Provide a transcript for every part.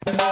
Smoke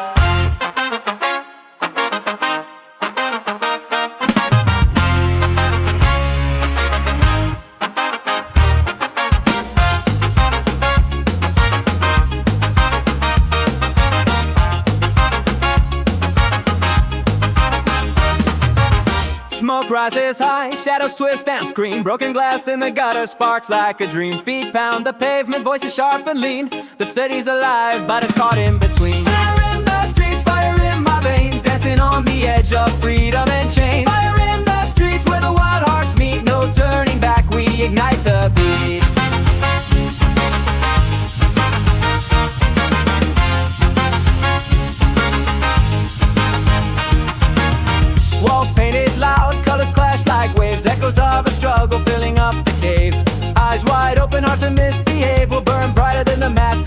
rises high, shadows twist and scream. Broken glass in the gutter sparks like a dream. Feet pound the pavement, voices sharp and lean. The city's alive, but it's caught in between. Fire in the streets, fire in my veins. Dancing on the edge of freedom and change. Fire in the streets where the wild hearts meet. No turning back, we ignite the beat. Walls painted loud, colors clash like waves. Echoes of a struggle filling up the caves. Eyes wide open, hearts that misbehave will burn brighter than the mass